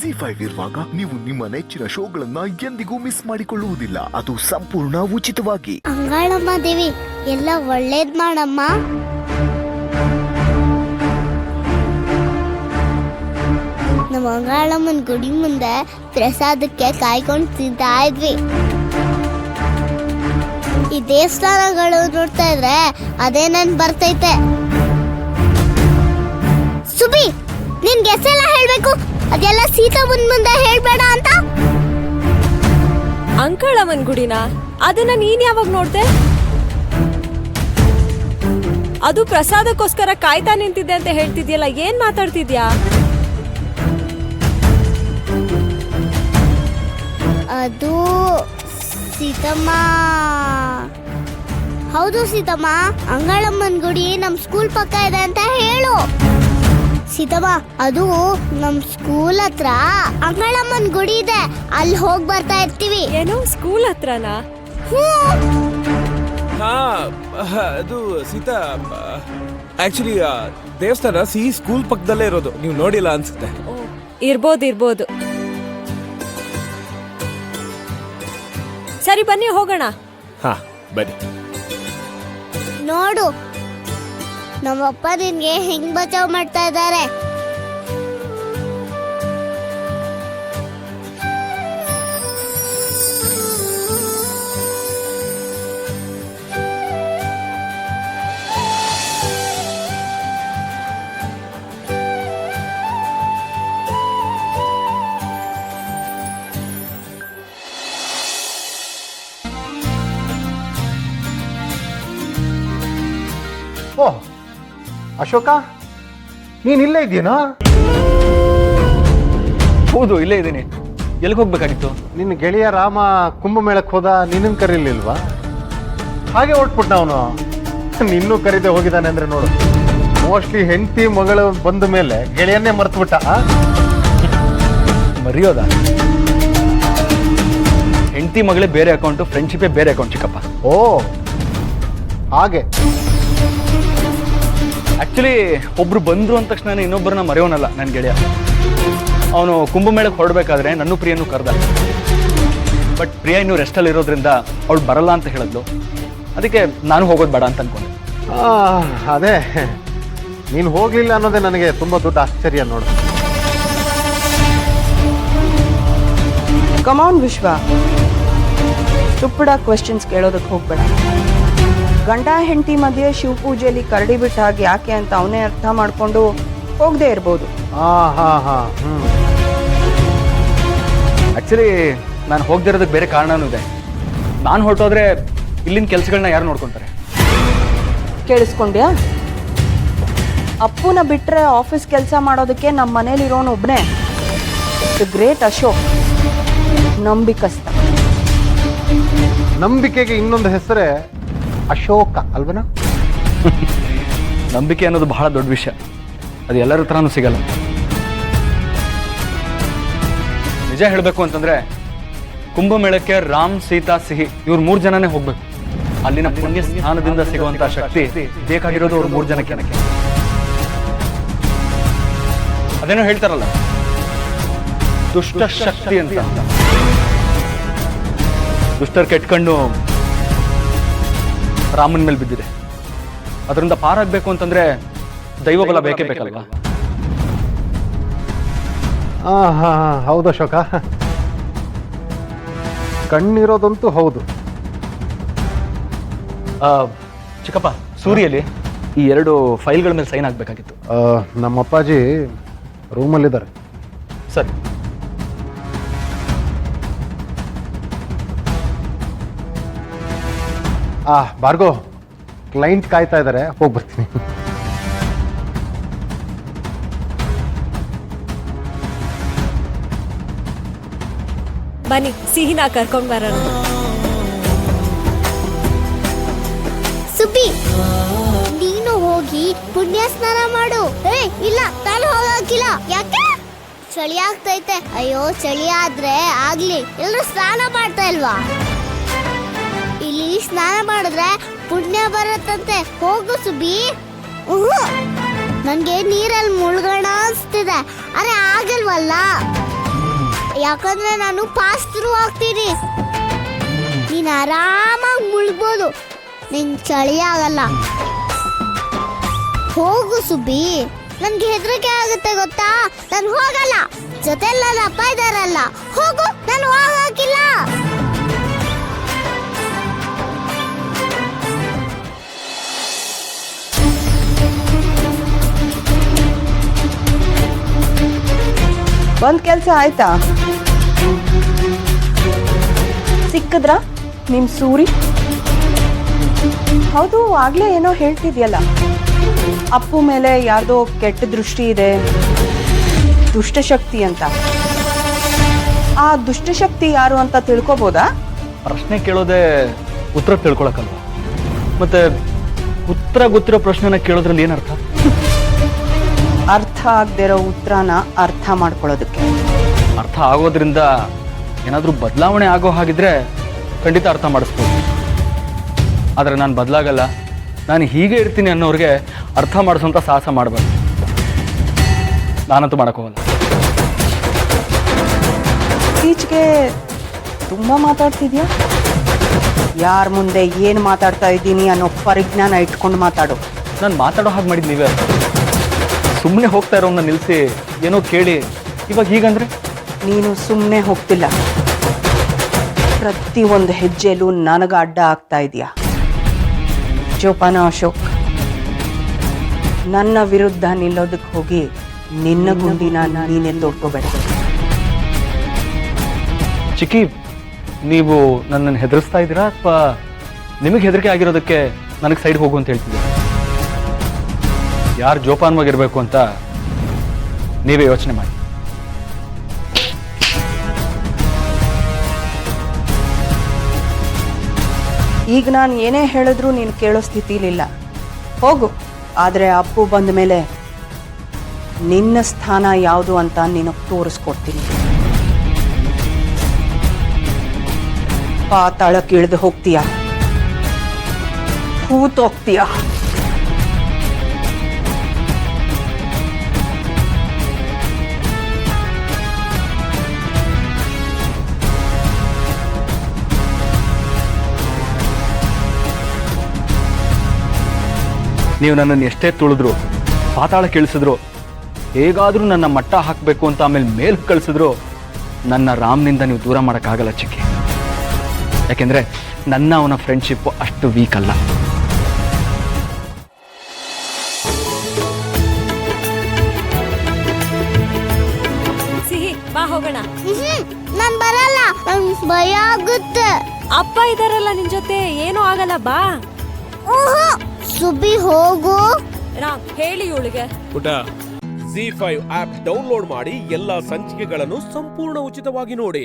ZEE5 ಇರುವಾಗ ನೀವು ನಿಮ್ಮ ನೆಚ್ಚಿನ ಶೋಗಳನ್ನ ಎಂದಿಗೂ ಮಿಸ್ ಮಾಡಿಕೊಳ್ಳುವುದಿಲ್ಲ. ಅದು ಸಂಪೂರ್ಣ ಉಚಿತವಾಗಿ. ಅಂಗಾಳಮ್ಮ ದೇವಿ ಎಲ್ಲ ಒಳ್ಳೇದ್ ಮಾಡಮ್ಮ. ನಮ್ಮ ಅಂಗಾಳಮ್ಮನ ಗುಡಿ ಮುಂದೆ ಪ್ರಸಾದಕ್ಕೆ ಕಾಯ್ಕೊಂಡು ತಿಂತಾ ಇದ್ವಿ. ಈ ದೇವಸ್ಥಾನಗಳು ನೋಡ್ತಾ ಇದ್ರೆ ಅದೇ ನನ್ ಬರ್ತೈತೆ. ಸುಬಿ, ನಿನ್ ಗೆಸೆಲ್ಲ ಹೇಳ್ಬೇಕು, ಅದೆಲ್ಲ ಸೀತಾ ಮುಂದೆ ಹೇಳ್ಬೇಡ ಅಂತ. ಅಂಕಳಮ್ಮನ್ ಗುಡಿನ ಅದನ್ನ ನೀನ್ ಯಾವಾಗ ನೋಡ್ದೆ? ಅದು ಪ್ರಸಾದಕ್ಕೋಸ್ಕರ ಕಾಯ್ತಾ ನಿಂತಿದ್ದೆ ಅಂತ ಹೇಳ್ತಿದ್ಯಲ್ಲ, ಏನ್ ಮಾತಾಡ್ತಿದ್ಯಾ? ಅದು ಸೀತಮ್ಮ. ಹೌದು ಸೀತಮ್ಮ, ಅಂಗಾಳಮ್ಮನ್ ಗುಡಿ ನಮ್ ಸ್ಕೂಲ್ ಪಕ್ಕ ಇದೆ ಅಂತ ಹೇಳು. ಸೀತಮ್ಮ, ಅದು ನಮ್ ಸ್ಕೂಲ್ ಹತ್ರ ಅಂಗಾಳಮ್ಮನ್ ಗುಡಿ ಇದೆ, ಅಲ್ಲಿ ಹೋಗ್ ಬರ್ತಾ ಇರ್ತೀವಿ. ಏನು ಸ್ಕೂಲ್ ಹತ್ರನಾ? ಹಾ, ಅದು ಸೀತಾ, ಆಕ್ಚುಲಿ ದೇವಸ್ಥಾನ ಸ್ಕೂಲ್ ಪಕ್ಕದಲ್ಲೇ ಇರೋದು, ನೀವು ನೋಡಿಲ್ಲ ಅನ್ಸುತ್ತೆ. ಇರ್ಬೋದು. ಸರಿ, ಬನ್ನಿ ಹೋಗೋಣ. ಹಾ, ಬನ್ನಿ. ನೋಡು, ನಮ್ಮಪ್ಪ ನಿನ್ಗೆ ಹೆಂಗ್ ಬಚಾವ್ ಮಾಡ್ತಾ ಇದ್ದಾರೆ. ಓ ಅಶೋಕ, ನೀನ್ ಇಲ್ಲೇ ಇದೆಯೇನೋ? ಹೌದು, ಇಲ್ಲೇ ಇದ್ದೀನಿ. ಎಲ್ಲಿಗೆ ಹೋಗ್ಬೇಕಾಗಿತ್ತು? ನಿನ್ನ ಗೆಳೆಯ ರಾಮ ಕುಂಭಮೇಳಕ್ಕೆ ಹೋದ, ನಿನ್ನನ್ನು ಕರೀಲಿಲ್ವಾ? ಹಾಗೆ ಹೊಟ್ಬಿಟ್ಟ ಅವನು. ನಿನ್ನೂ ಕರೀದೆ ಹೋಗಿದ್ದಾನೆ ಅಂದ್ರೆ ನೋಡು. ಮೋಸ್ಟ್ಲಿ ಹೆಂಡತಿ ಮಗಳು ಬಂದ ಮೇಲೆ ಗೆಳೆಯನ್ನೇ ಮರ್ತ್ಬಿಟ್ಟ. ಮರೆಯೋದ? ಹೆಂಡತಿ ಮಗಳೇ ಬೇರೆ ಅಕೌಂಟು, ಫ್ರೆಂಡ್ಶಿಪ್ಪೇ ಬೇರೆ ಅಕೌಂಟ್ ಚಿಕ್ಕಪ್ಪ. ಓ ಹಾಗೆ. ಆಕ್ಚುಲಿ ಒಬ್ರು ಬಂದ್ರು ಅಂದ ತಕ್ಷಣ ಇನ್ನೊಬ್ಬರನ್ನ ಮರೆಯೋನಲ್ಲ ನನ್ನ ಗೆಳೆಯ. ಅವನು ಕುಂಭಮೇಳಕ್ಕೆ ಹೊರಡ್ಬೇಕಾದ್ರೆ ನನ್ನೂ ಪ್ರಿಯನೂ ಕರೆದ. ಬಟ್ ಪ್ರಿಯ ಇನ್ನೂ ರೆಸ್ಟಲ್ಲಿ ಇರೋದ್ರಿಂದ ಅವಳು ಬರಲ್ಲ ಅಂತ ಹೇಳಿದ್ಲು. ಅದಕ್ಕೆ ನಾನು ಹೋಗೋದು ಬೇಡ ಅಂತ ಅನ್ಕೊಂಡೆ. ಅದೇ, ನೀನು ಹೋಗ್ಲಿಲ್ಲ ಅನ್ನೋದೇ ನನಗೆ ತುಂಬಾ ದೊಡ್ಡ ಆಶ್ಚರ್ಯ ನೋಡು. ಕಮಾನ್ ವಿಶ್ವ, ಸ್ಟುಪಿಡ್ ಕ್ವೆಶ್ಚನ್ಸ್ ಕೇಳೋದಕ್ಕೆ ಹೋಗ್ಬೇಡ. ಗಂಡ ಹೆಂಡತಿ ಮಧ್ಯೆ ಶಿವ ಪೂಜೆಯಲ್ಲಿ ಕರಡಿ ಬಿಟ್ಟ ಹಾಗೆ ಯಾಕೆ ಅಂತ ಅವನೇ ಅರ್ಥ ಮಾಡ್ಕೊಂಡು ಹೋಗದೆ ಇರ್ಬೋದು. ಆಕ್ಚುಲಿ ನಾನು ಹೋಗದಿರೋದಕ್ಕೆ ಬೇರೆ ಕಾರಣನೂ ಇದೆ. ನಾನು ಹೊರಟೋದ್ರೆ ಇಲ್ಲಿನ ಕೆಲಸಗಳನ್ನ ಯಾರು ನೋಡ್ಕೊತಾರೆ? ಕೇಳಿಸ್ಕೊಂಡ್ಯಾ? ಅಪ್ಪುನ ಬಿಟ್ರೆ ಆಫೀಸ್ ಕೆಲಸ ಮಾಡೋದಕ್ಕೆ ನಮ್ಮ ಮನೇಲಿರೋನು ಒಬ್ಬನೇ, ದ ಗ್ರೇಟ್ ಅಶೋಕ್, ನಂಬಿಕಸ್ತ. ನಂಬಿಕೆಗೆ ಇನ್ನೊಂದು ಹೆಸರೇ ಅಶೋಕ ಅಲ್ವನ? ನಂಬಿಕೆ ಅನ್ನೋದು ಬಹಳ ದೊಡ್ಡ ವಿಷಯ. ಅದು ಎಲ್ಲರ ಹತ್ರನೂ ಸಿಗಲ್ಲ. ನಿಜ ಹೇಳಬೇಕು ಅಂತಂದ್ರೆ ಕುಂಭಮೇಳಕ್ಕೆ ರಾಮ್, ಸೀತಾ, ಸಿಹಿ ಇವ್ರು 3 ಜನನೇ ಹೋಗ್ಬೇಕು. ಅಲ್ಲಿನ ಪುಣ್ಯ ಸ್ನಾನದಿಂದ ಸಿಗುವಂತ ಶಕ್ತಿ ಬೇಕಾಗಿರೋದು ಅವ್ರು 3 ಜನಕ್ಕೆ. ಅದೇನೋ ಹೇಳ್ತಾರಲ್ಲ, ದುಷ್ಟ ಶಕ್ತಿ ಅಂತ. ದುಷ್ಟರ್ ಕೆಟ್ಕೊಂಡು ರಾಮನ ಮೇಲೆ ಬಿದ್ದಿದೆ. ಅದರಿಂದ ಪಾರಾಗಬೇಕು ಅಂತಂದ್ರೆ ದೈವಬಲ ಬೇಕೇ ಬೇಕಲ್ವಾ? ಹೌದು ಅಶೋಕ, ಕಣ್ಣಿರೋದಂತೂ ಹೌದು. ಚಿಕ್ಕಪ್ಪ, ಸೂರ್ಯಲ್ಲಿ ಈ 2 ಫೈಲ್ಗಳ ಮೇಲೆ ಸೈನ್ ಆಗ್ಬೇಕಾಗಿತ್ತು. ನಮ್ಮ ಅಪ್ಪಾಜಿ ರೂಮಲ್ಲಿದ್ದಾರೆ. ಸರಿ. ಭಾರ್ಗೋ, ಕ್ಲೈಂಟ್ ಕಾಯ್ತಾ ಇದ್ದಾರೆ, ಹೋಗಿ ಬರ್ತೀನಿ. ಬನ್ನಿ, ಸಿಹಿನ ಕರ್ಕೊಂಡ್ ಬರೋಣ. ಸುಬ್ಬಿ, ನೀನು ಹೋಗಿ ಪುಣ್ಯ ಸ್ನಾನ ಮಾಡು. ಇಲ್ಲ, ನಾನು ಹೋಗಕ್ಕಿಲ್ಲ. ಯಾಕೆ? ಚಳಿ ಆಗ್ತೈತೆ. ಅಯ್ಯೋ, ಚಳಿ ಆದ್ರೆ ಆಗ್ಲಿ, ಎಲ್ರು ಸ್ನಾನ ಮಾಡ್ತಾ ಇಲ್ವಾ? ಇಲ್ಲಿ ಸ್ನಾನ ಮಾಡಿದ್ರೆ ಪುಣ್ಯ ಬರತ್ತಂತೆ. ಹೋಗು ಸುಬ್ಬಿ. ನನ್ಗೆ ನೀರಲ್ಲಿ ಮುಳುಗೋಣ ಅನ್ಸ್ತಿದೆ. ಅರೆ ಆಗಲ್ವಲ್ಲ. ಯಾಕಂದ್ರೆ ನಾನು ಫಾಸ್ಟ್ ಥ್ರೂ ಆಗ್ತೀನಿ. ನೀನ್ ಆರಾಮಾಗಿ ಮುಳುಗ್ಬೋದು, ನಿಂಗೆ ಚಳಿ ಆಗಲ್ಲ. ಹೋಗು ಸುಬ್ಬಿ, ನನ್ಗೆ ಹೆದರಿಕೆ ಆಗುತ್ತೆ ಗೊತ್ತಾ. ನಾನು ಹೋಗಲ್ಲ, ಜೊತೆಲಿ ನನ್ನ ಅಪ್ಪ ಇದಾರಲ್ಲ. ಹೋಗು, ನಾನು ಹೋಗಕ್ಕಿಲ್ಲ. ಒಂದ್ ಕೆಲ್ಸ ಆಯ್ತಾ? ಸಿಕ್ಕದ್ರಾ ನಿಮ್ ಸೂರಿ? ಹೌದು, ಆಗ್ಲೇ ಏನೋ ಹೇಳ್ತಿದ್ಯಲ್ಲ, ಅಪ್ಪು ಮೇಲೆ ಯಾರ್ದೋ ಕೆಟ್ಟ ದೃಷ್ಟಿ ಇದೆ, ದುಷ್ಟಶಕ್ತಿ ಅಂತ. ಆ ದುಷ್ಟಶಕ್ತಿ ಯಾರು ಅಂತ ತಿಳ್ಕೊಬೋದಾ? ಪ್ರಶ್ನೆ ಕೇಳೋದೇ ಉತ್ತರ ತಿಳ್ಕೊಳಕಲ್ವ? ಮತ್ತೆ ಉತ್ತರ ಗೊತ್ತಿರೋ ಪ್ರಶ್ನೆನ ಕೇಳೋದ್ರಲ್ಲಿ ಏನರ್ಥ? ಅರ್ಥ ಆಗದಿರೋ ಉತ್ತರನ ಅರ್ಥ ಮಾಡ್ಕೊಳ್ಳೋದಕ್ಕೆ. ಅರ್ಥ ಆಗೋದ್ರಿಂದ ಏನಾದರೂ ಬದಲಾವಣೆ ಆಗೋ ಹಾಗಿದ್ರೆ ಖಂಡಿತ ಅರ್ಥ ಮಾಡಿಸ್ಬೋದು. ಆದರೆ ನಾನು ಬದಲಾಗಲ್ಲ, ನಾನು ಹೀಗೆ ಇರ್ತೀನಿ ಅನ್ನೋರಿಗೆ ಅರ್ಥ ಮಾಡಿಸೋಂಥ ಸಾಹಸ ಮಾಡಬಾರ್ದು. ನಾನಂತೂ ಮಾಡೋಕ್ಕೋಗಲ್ಲ. ಇತ್ತೀಚೆಗೆ ತುಂಬ ಮಾತಾಡ್ತಿದ್ಯಾ? ಯಾರ ಮುಂದೆ ಏನು ಮಾತಾಡ್ತಾ ಇದ್ದೀನಿ ಅನ್ನೋ ಪರಿಜ್ಞಾನ ಇಟ್ಕೊಂಡು ಮಾತಾಡು. ನಾನು ಮಾತಾಡೋ ಹಾಗೆ ಮಾಡಿದ್ದು ನೀವೇ. ಸುಮ್ಮನೆ ಹೋಗ್ತಾ ಇರೋನ್ನ ನಿಲ್ಲಿಸಿ ಏನೋ ಕೇಳಿ ಇವಾಗ ಹೀಗಂದ್ರೆ? ನೀನು ಸುಮ್ಮನೆ ಹೋಗ್ತಿಲ್ಲ, ಪ್ರತಿ ಒಂದು ಹೆಜ್ಜೆಲೂ ನನಗೆ ಅಡ್ಡ ಆಗ್ತಾ ಇದೆಯಾ. ಜೋಪಾನ ಅಶೋಕ್, ನನ್ನ ವಿರುದ್ಧ ನಿಲ್ಲೋದಕ್ಕೆ ಹೋಗಿ ನಿನ್ನ ಗುಂಡಿನ ನೀನೇ ತೋಡ್ಕೋಬೇಡ. ಚಿಕ್ಕಿ, ನೀವು ನನ್ನನ್ನು ಹೆದರಿಸ್ತಾ ಇದ್ದೀರಾ ಅಥವಾ ನಿಮಗೆ ಹೆದರಿಕೆ ಆಗಿರೋದಕ್ಕೆ ನನಗೆ ಸೈಡ್ ಹೋಗು ಅಂತ ಹೇಳ್ತಿದ್ದೀರಾ? ಯಾರು ಜೋಪಾನವಾಗಿರ್ಬೇಕು ಅಂತ ನೀವೇ ಯೋಚನೆ ಮಾಡಿ. ಈಗ ನಾನು ಏನೇ ಹೇಳಿದ್ರೂ ನೀನು ಕೇಳೋ ಸ್ಥಿತಿಲಿಲ್ಲ. ಹೋಗು, ಆದರೆ ಅಪ್ಪು ಬಂದ ಮೇಲೆ ನಿನ್ನ ಸ್ಥಾನ ಯಾವುದು ಅಂತ ನಿನಗೆ ತೋರಿಸ್ಕೊಡ್ತೀನಿ. ಪಾತಾಳಕ್ಕೆ ಇಳಿದು ಹೋಗ್ತೀಯ, ಹೂತೋಗ್ತೀಯ. ನೀವು ನನ್ನನ್ನು ಎಷ್ಟೇ ತುಳಿದ್ರು, ಪಾತಾಳ ಕೇಳಿಸಿದ್ರು, ಹೇಗಾದರೂ ನನ್ನ ಮಟ್ಟ ಹಾಕಬೇಕು ಅಂತ ಆಮೇಲೆ ಮೇಲ್ ಕಳಿಸಿದ್ರು, ನನ್ನ ರಾಮ್ನಿಂದ ನೀವು ದೂರ ಮಾಡೋಕ್ಕಾಗಲ್ಲ ಚಿಕ್ಕಿ. ಯಾಕೆಂದರೆ ನನ್ನ ಅವನ ಫ್ರೆಂಡ್ಶಿಪ್ಪು ಅಷ್ಟು ವೀಕ್ ಅಲ್ಲ. ಸಿಹಿ, ಬಾ ಹೋಗೋಣ. ನಾನ್ ಬರಲ್ಲ, ನನ್ ಭಯ ಆಗುತ್ತೆ. ಅಪ್ಪ ಇದಾರಲ್ಲ ನಿನ್ ಜೊತೆ, ಏನೂ ಆಗಲ್ಲ, ಬಾ. ಸುಬ್ಬಿ ಹೋಗು. ರಾಮ್, ಹೇಳಿ ಇವಳಿಗೆ. ಪುಟ, ZEE5 ಆಪ್ ಡೌನ್ಲೋಡ್ ಮಾಡಿ ಎಲ್ಲಾ ಸಂಚಿಕೆಗಳನ್ನು ಸಂಪೂರ್ಣ ಉಚಿತವಾಗಿ ನೋಡಿ.